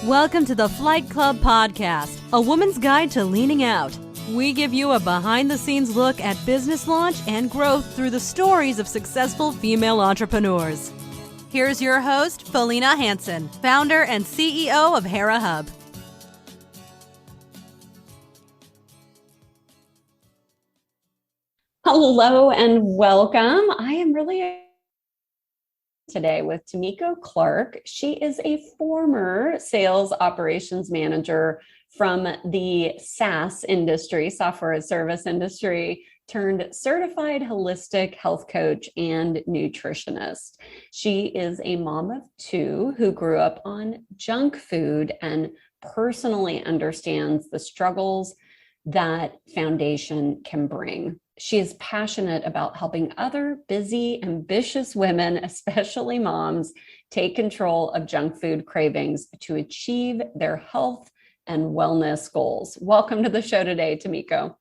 Welcome to the Flight Club Podcast, a woman's guide to leaning out. We give you a behind-the-scenes look at business launch and growth through the stories of successful female entrepreneurs. Here's your host, Felina Hansen, founder and CEO of Hera Hub. Hello and welcome. I am really today with Tameeko Clark. She is a former sales operations manager from the SaaS industry, software as service industry, turned certified holistic health coach and nutritionist. She is a mom of two who grew up on junk food and personally understands the struggles that foundation can bring. She is passionate about helping other busy, ambitious women, especially moms, take control of junk food cravings to achieve their health and wellness goals. Welcome to the show today, Tameeko.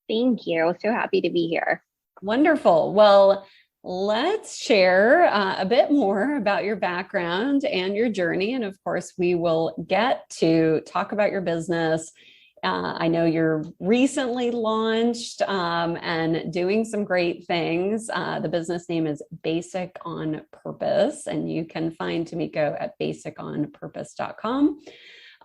Thank you. So happy to be here. Wonderful. Well, let's share a bit more about your background and your journey. And of course, we will get to talk about your business. I know you're recently launched and doing some great things. The business name is Basic on Purpose, and you can find Tameeko at basiconpurpose.com.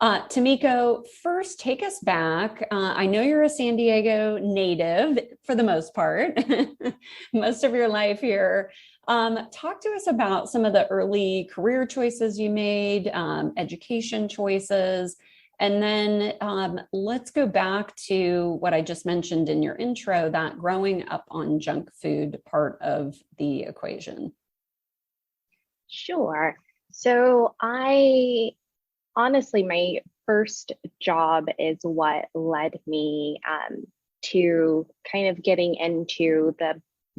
Tameeko, first take us back. I know you're a San Diego native for the most part, most of your life here. Talk to us about some of the early career choices you made, education choices. And then let's go back to what I just mentioned in your intro, that growing up on junk food part of the equation. Sure. So honestly, my first job is what led me to kind of getting into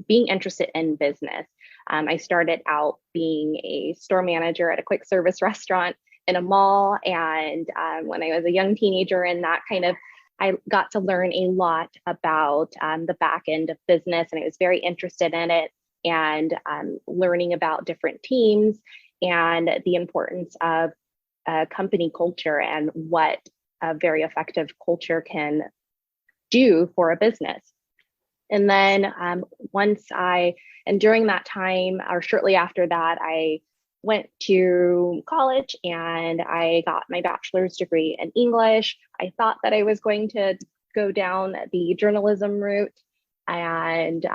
being interested in business. I started out being a store manager at a quick service restaurant in a mall. And when I was a young teenager I got to learn a lot about the back end of business, and I was very interested in it and learning about different teams and the importance of company culture and what a very effective culture can do for a business. And then during that time, or shortly after that, I went to college and I got my bachelor's degree in English. I thought that I was going to go down the journalism route. And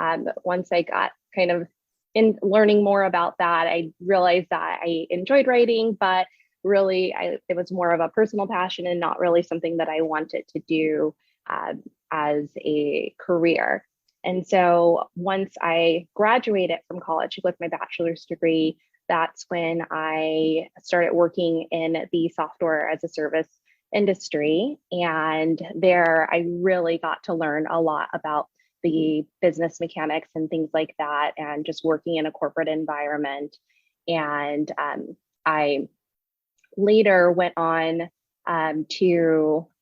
once I got kind of in learning more about that, I realized that I enjoyed writing, but really it was more of a personal passion and not really something that I wanted to do as a career. And so once I graduated from college with my bachelor's degree, that's when I started working in the software as a service industry. And there I really got to learn a lot about the business mechanics and things like that, and just working in a corporate environment. And I later went on and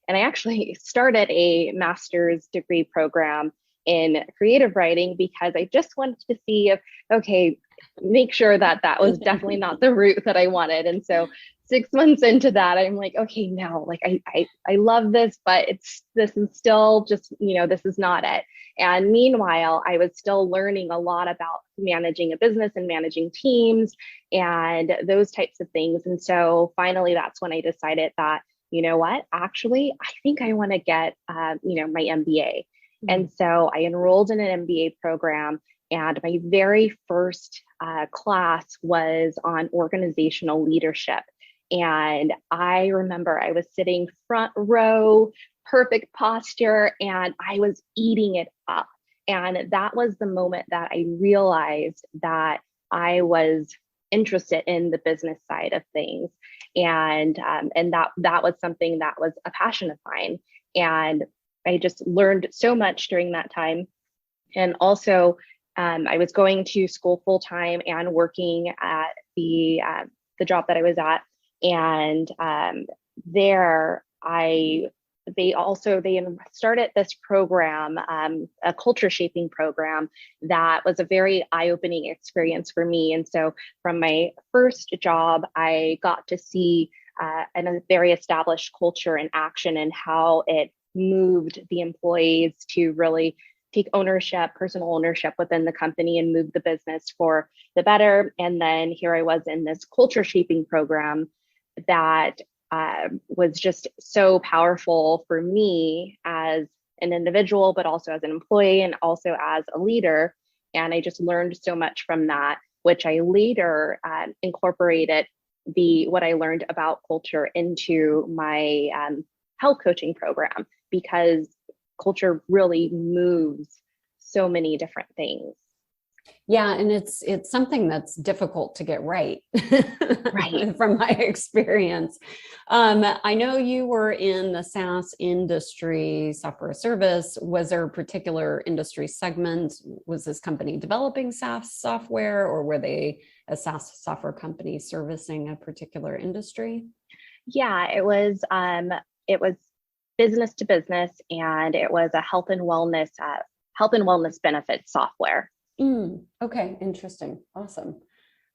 I actually started a master's degree program in creative writing because I just wanted to see make sure that was definitely not the route that I wanted. And so 6 months into that, I'm like, okay, no, I love this, but this is still just, this is not it. And meanwhile, I was still learning a lot about managing a business and managing teams and those types of things. And so finally, that's when I decided that, you know what, actually, I think I want to get, my MBA. Mm-hmm. And so I enrolled in an MBA program. And my very first class was on organizational leadership. And I remember I was sitting front row, perfect posture, and I was eating it up. And that was the moment that I realized that I was interested in the business side of things. And that was something that was a passion of mine. And I just learned so much during that time. And also, I was going to school full time and working at the job that I was at, and there they started this program, a culture shaping program that was a very eye-opening experience for me. And so from my first job, I got to see and a very established culture and action, and how it moved the employees to really take ownership, personal ownership within the company, and move the business for the better. And then here I was in this culture shaping program that was just so powerful for me as an individual, but also as an employee and also as a leader. And I just learned so much from that, which I later incorporated what I learned about culture into my health coaching program, because culture really moves so many different things. Yeah, and it's something that's difficult to get right, Right. from my experience. I know you were in the SaaS industry, software service. Was there a particular industry segment? Was this company developing SaaS software, or were they a SaaS software company servicing a particular industry? Yeah, it was business to business, and it was a health and wellness benefits software. Okay, interesting. Awesome.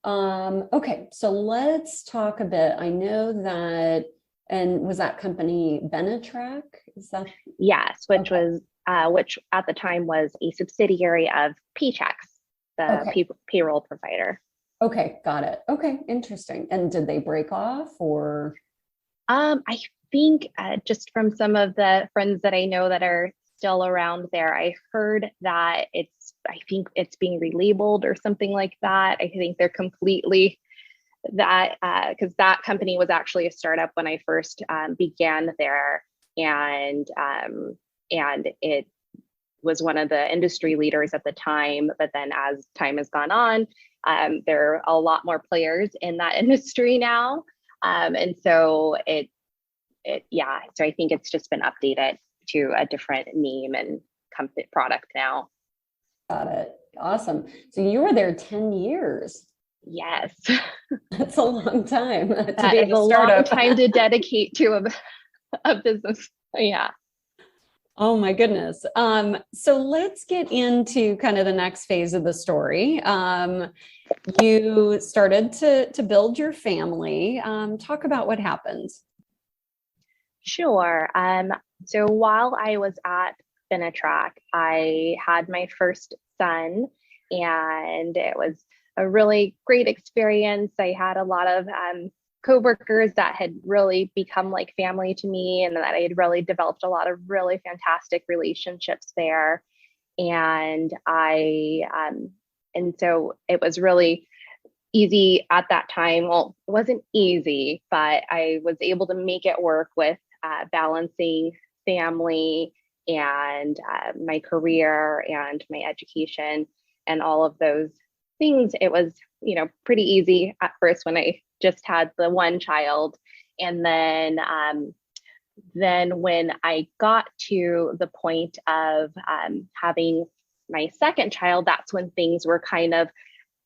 Okay, so let's talk a bit. I know that, and was that company Benetrack? Is that? Yes, which at the time was a subsidiary of Paychex, the payroll provider. Okay, got it. Okay, interesting. And did they break off, or? I think just from some of the friends that I know that are still around there, I heard that I think it's being relabeled or something like that. I think they're completely that, because that company was actually a startup when I first began there, and it was one of the industry leaders at the time. But then as time has gone on, there are a lot more players in that industry now, and so so I think it's just been updated to a different name and company product now. Got it. Awesome. So you were there 10 years. Yes. That's a long time. That is a long time to dedicate to a business. Yeah. Oh my goodness. So let's get into kind of the next phase of the story. You started to build your family. Talk about what happened. Sure. So while I was at Benetrack, I had my first son, and it was a really great experience. I had a lot of coworkers that had really become like family to me, and that I had really developed a lot of really fantastic relationships there. And so it was really easy at that time. Well, it wasn't easy, but I was able to make it work with balancing family and my career and my education and all of those things. It was, pretty easy at first when I just had the one child. And then when I got to the point of having my second child, that's when things were kind of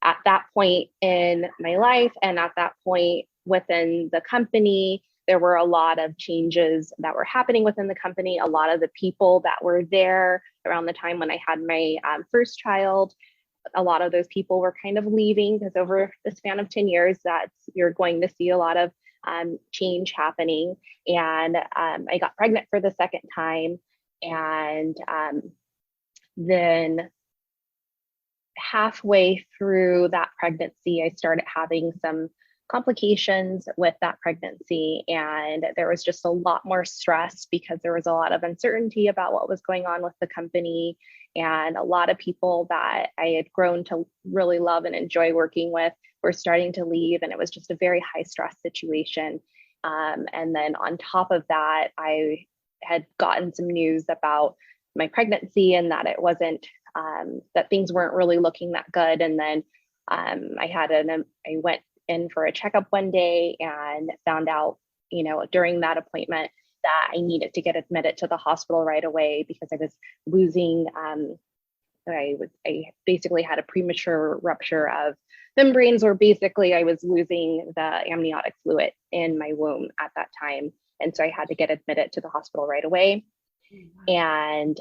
at that point in my life, and at that point within the company, there were a lot of changes that were happening within the company. A lot of the people that were there around the time when I had my first child, a lot of those people were kind of leaving, because over the span of 10 years, you're going to see a lot of change happening. And I got pregnant for the second time. And then halfway through that pregnancy, I started having some complications with that pregnancy, and there was just a lot more stress because there was a lot of uncertainty about what was going on with the company, and a lot of people that I had grown to really love and enjoy working with were starting to leave, and it was just a very high stress situation. And then on top of that, I had gotten some news about my pregnancy, and that it wasn't that things weren't really looking that good. And then I went in for a checkup one day and found out, during that appointment, that I needed to get admitted to the hospital right away because I was losing, I basically had a premature rupture of membranes, or basically I was losing the amniotic fluid in my womb at that time. And so I had to get admitted to the hospital right away. And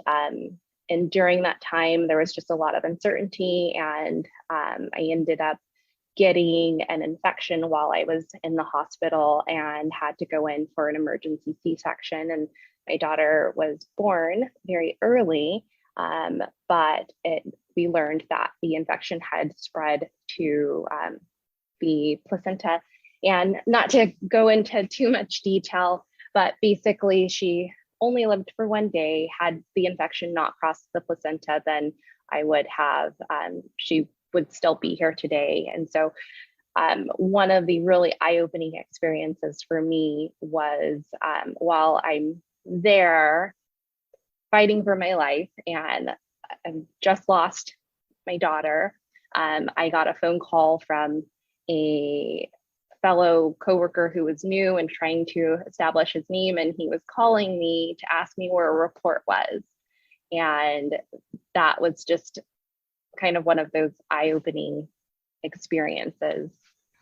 during that time, there was just a lot of uncertainty, and I ended up getting an infection while I was in the hospital and had to go in for an emergency C-section. And my daughter was born very early, but we learned that the infection had spread to the placenta. And not to go into too much detail, but basically she only lived for 1 day. Had the infection not crossed the placenta, then I would have, she would still be here today. And so one of the really eye-opening experiences for me was while I'm there fighting for my life and I've just lost my daughter, I got a phone call from a fellow coworker who was new and trying to establish his name, and he was calling me to ask me where a report was. And that was just kind of one of those eye-opening experiences.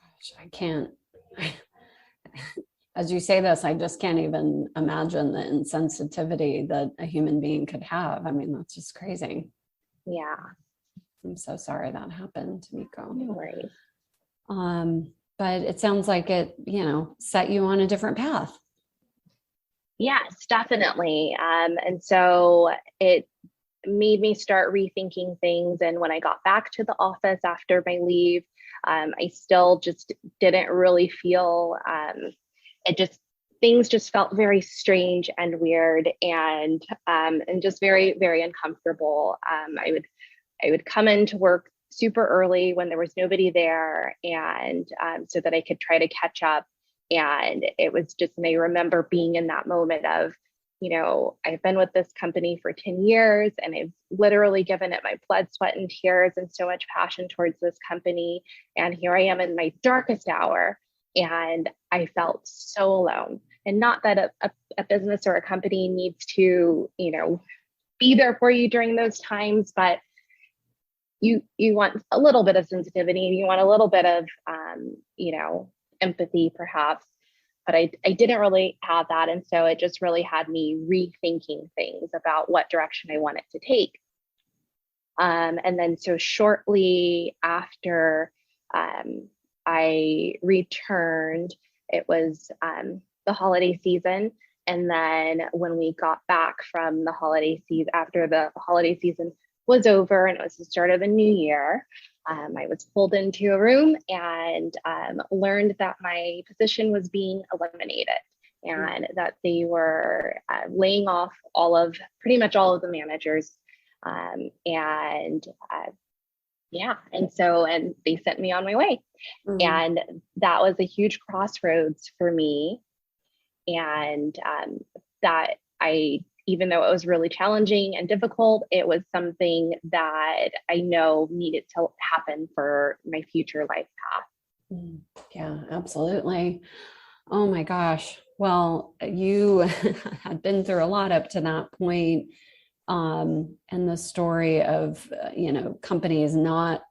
Gosh, I can't, as you say this, I just can't even imagine the insensitivity that a human being could have. I mean, that's just crazy. Yeah. I'm so sorry that happened, Tameeko. No worries. But it sounds like it, set you on a different path. Yes, definitely. And so it made me start rethinking things. And when I got back to the office after my leave, I still just didn't really feel, things just felt very strange and weird and just very, very uncomfortable. I would come into work super early when there was nobody there, and so that I could try to catch up. And it was just, and I remember being in that moment of, I've been with this company for 10 years and I've literally given it my blood, sweat, and tears and so much passion towards this company. And here I am in my darkest hour. And I felt so alone. And not that a business or a company needs to, be there for you during those times, but you want a little bit of sensitivity and you want a little bit of, empathy perhaps. But I didn't really have that. And so it just really had me rethinking things about what direction I wanted to take. And then so shortly after I returned, it was the holiday season. And then when we got back from the holiday season, after the holiday season was over and it was the start of the new year, I was pulled into a room and learned that my position was being eliminated and that they were laying off pretty much all of the managers. And they sent me on my way. Mm-hmm. And that was a huge crossroads for me. And that even though it was really challenging and difficult, it was something that I know needed to happen for my future life path. Yeah, absolutely. Oh my gosh. Well, you had been through a lot up to that point. And the story of, companies not,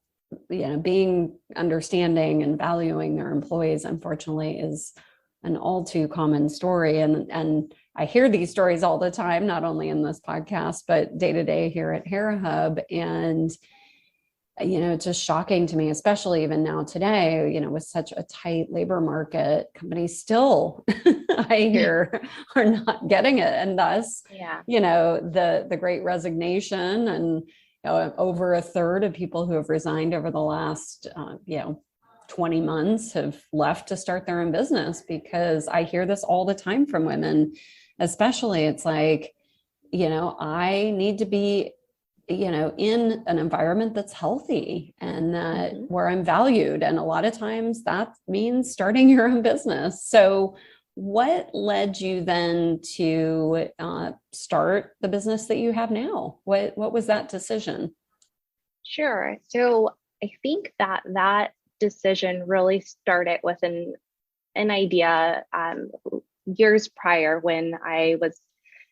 being understanding and valuing their employees, unfortunately, is an all too common story. And I hear these stories all the time, not only in this podcast, but day to day here at Hera Hub. And, it's just shocking to me, especially even now today, with such a tight labor market, companies still, I hear, are not getting it. And thus, the great resignation and over a third of people who have resigned over the last, 20 months have left to start their own business, because I hear this all the time from women, especially. It's like, I need to be, in an environment that's healthy and that where I'm valued. And a lot of times that means starting your own business. So what led you then to start the business that you have now? What was that decision? Sure. So I think that decision really started with an idea years prior when I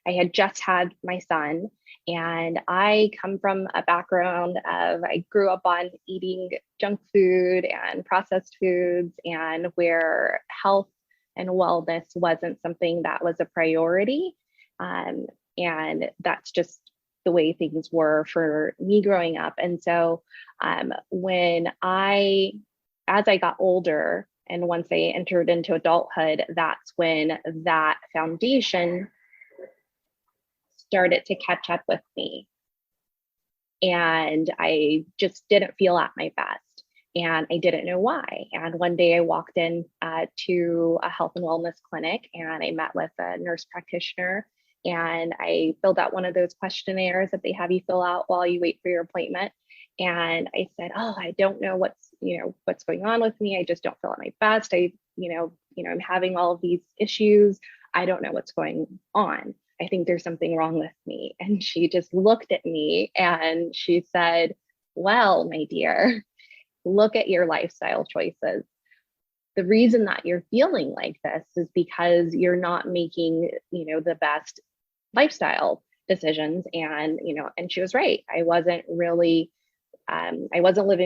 had just had my son, and I come from a background of, I grew up on eating junk food and processed foods, and where health and wellness wasn't something that was a priority. And that's just the way things were for me growing up. And so when I as I got older and once I entered into adulthood, that's when that foundation started to catch up with me. And I just didn't feel at my best. And I didn't know why. And one day I walked in to a health and wellness clinic, and I met with a nurse practitioner, and I filled out one of those questionnaires that they have you fill out while you wait for your appointment. And I said, "Oh, I don't know what's going on with me. I just don't feel at my best. I'm having all of these issues. I don't know what's going on. I think there's something wrong with me." And she just looked at me and she said, "Well, my dear, look at your lifestyle choices. The reason that you're feeling like this is because you're not making, the best lifestyle decisions." And, and she was right. I wasn't living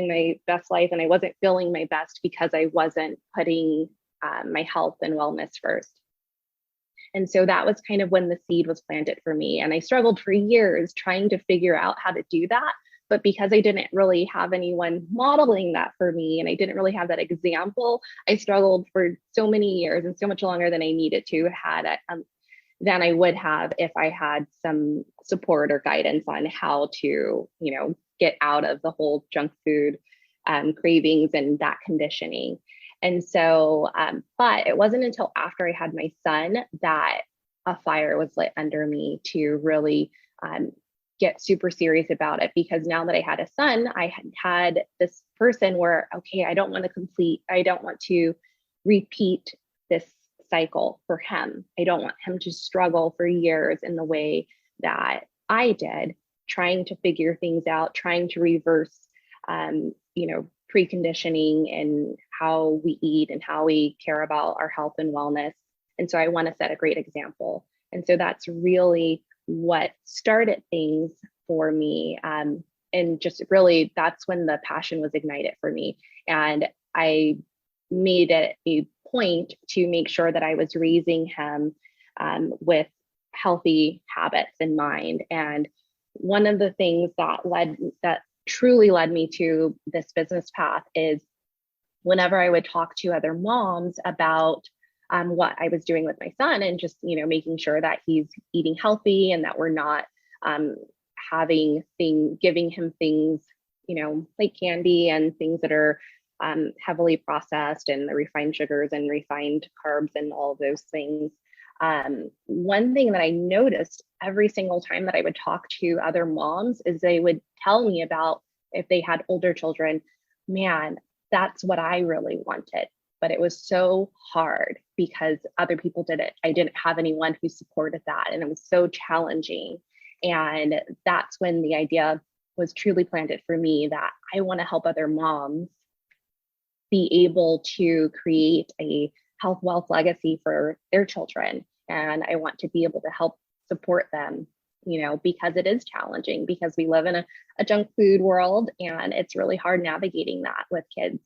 my best life, and I wasn't feeling my best because I wasn't putting my health and wellness first. And so that was kind of when the seed was planted for me. And I struggled for years trying to figure out how to do that. But because I didn't really have anyone modeling that for me, and I didn't really have that example, I struggled for so many years, and so much longer than I needed to than I would have if I had some support or guidance on how to, get out of the whole junk food cravings and that conditioning. And so, but it wasn't until after I had my son that a fire was lit under me to really get super serious about it. Because now that I had a son, I had this person where, okay, I don't want to repeat this cycle for him. I don't want him to struggle for years in the way that I did, trying to figure things out, trying to reverse, preconditioning and how we eat and how we care about our health and wellness. And so I want to set a great example. And so that's really what started things for me. And just really, that's when the passion was ignited for me. And I made it a point to make sure that I was raising him with healthy habits in mind. And one of the things that truly led me to this business path is whenever I would talk to other moms about what I was doing with my son, and just, making sure that he's eating healthy and that we're not giving him things, like candy and things that are heavily processed, and the refined sugars and refined carbs and all of those things. One thing that I noticed every single time that I would talk to other moms is they would tell me about, if they had older children, man, that's what I really wanted. But it was so hard because other people did it. I didn't have anyone who supported that. And it was so challenging. And that's when the idea was truly planted for me that I want to help other moms be able to create a health wealth legacy for their children. And I want to be able to help support them, because it is challenging, because we live in a junk food world, and it's really hard navigating that with kids.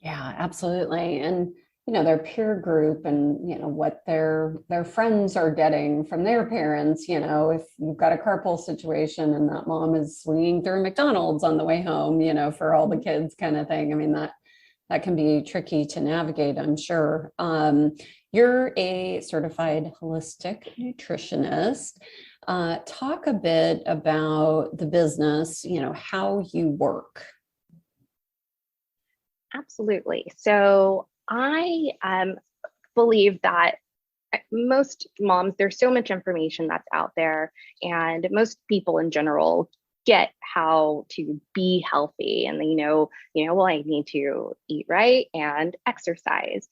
Yeah, absolutely. And, their peer group and, what their friends are getting from their parents, if you've got a carpool situation and that mom is swinging through McDonald's on the way home, for all the kids kind of thing. I mean, that can be tricky to navigate, I'm sure. You're a certified holistic nutritionist. Talk a bit about the business, how you work. Absolutely. So I believe that most moms, there's so much information that's out there, and most people in general get how to be healthy, and they know, well, I need to eat right and exercise.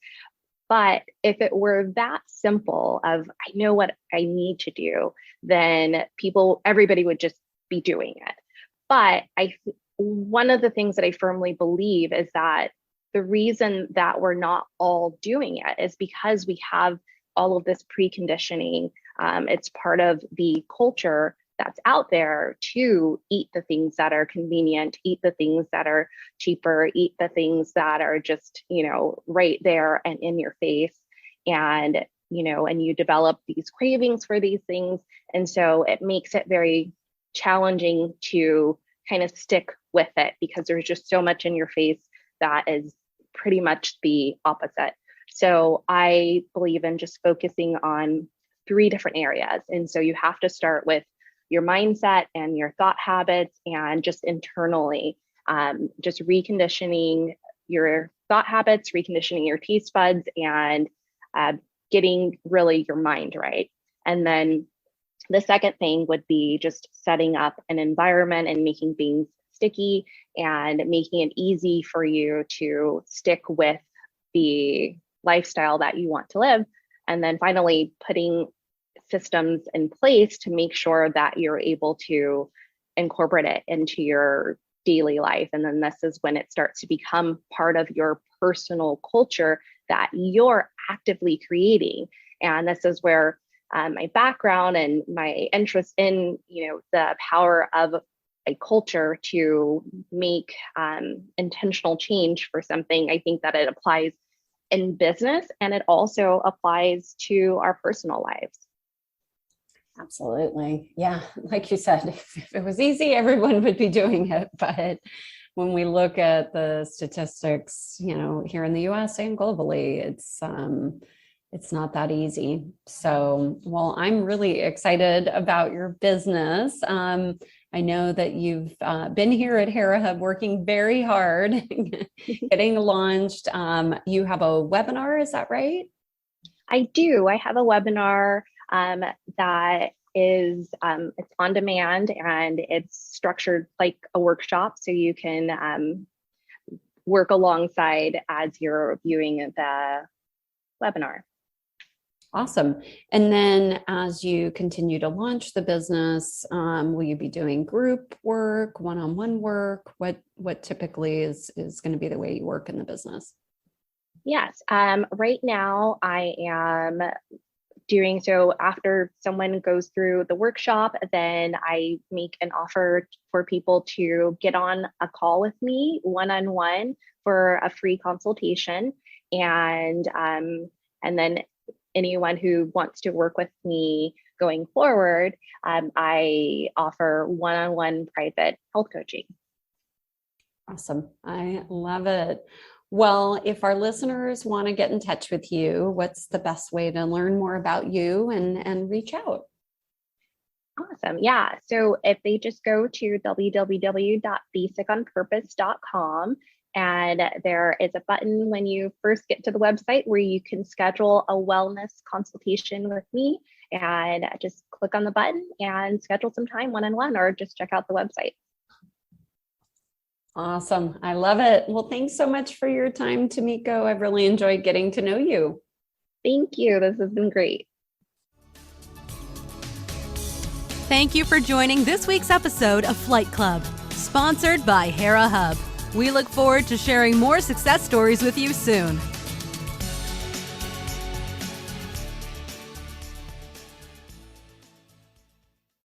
But if it were that simple of, I know what I need to do, then everybody would just be doing it. But one of the things that I firmly believe is that the reason that we're not all doing it is because we have all of this preconditioning. It's part of the culture that's out there to eat the things that are convenient, eat the things that are cheaper, eat the things that are just, right there and in your face. And, and you develop these cravings for these things. And so it makes it very challenging to kind of stick with it, because there's just so much in your face that is pretty much the opposite. So I believe in just focusing on 3 different areas. And so you have to start with your mindset and your thought habits, and just internally, just reconditioning your thought habits, reconditioning your taste buds, and getting really your mind right. And then the second thing would be just setting up an environment and making things sticky and making it easy for you to stick with the lifestyle that you want to live. And then finally, putting systems in place to make sure that you're able to incorporate it into your daily life. And then this is when it starts to become part of your personal culture that you're actively creating. And this is where my background and my interest in, the power of a culture to make intentional change for something. I think that it applies in business, and it also applies to our personal lives. Absolutely. Yeah. Like you said, if it was easy, everyone would be doing it. But when we look at the statistics, here in the US and globally, it's not that easy. So, well, I'm really excited about your business. I know that you've been here at Hera Hub working very hard, getting launched. You have a webinar, is that right? I do. I have a webinar that is it's on demand, and it's structured like a workshop, so you can work alongside as you're viewing the webinar. Awesome. And then as you continue to launch the business, will you be doing group work, one-on-one work? What typically is going to be the way you work in the business? Yes. Right now I am doing so after someone goes through the workshop, then I make an offer for people to get on a call with me one-on-one for a free consultation. And then anyone who wants to work with me going forward, I offer one-on-one private health coaching. Awesome. I love it. Well, if our listeners want to get in touch with you, what's the best way to learn more about you and reach out? Awesome. Yeah. So if they just go to www.basiconpurpose.com, and there is a button when you first get to the website where you can schedule a wellness consultation with me, and just click on the button and schedule some time one-on-one, or just check out the website. Awesome. I love it. Well, thanks so much for your time, Tameeko. I've really enjoyed getting to know you. Thank you. This has been great. Thank you for joining this week's episode of Flight Club, sponsored by Hera Hub. We look forward to sharing more success stories with you soon.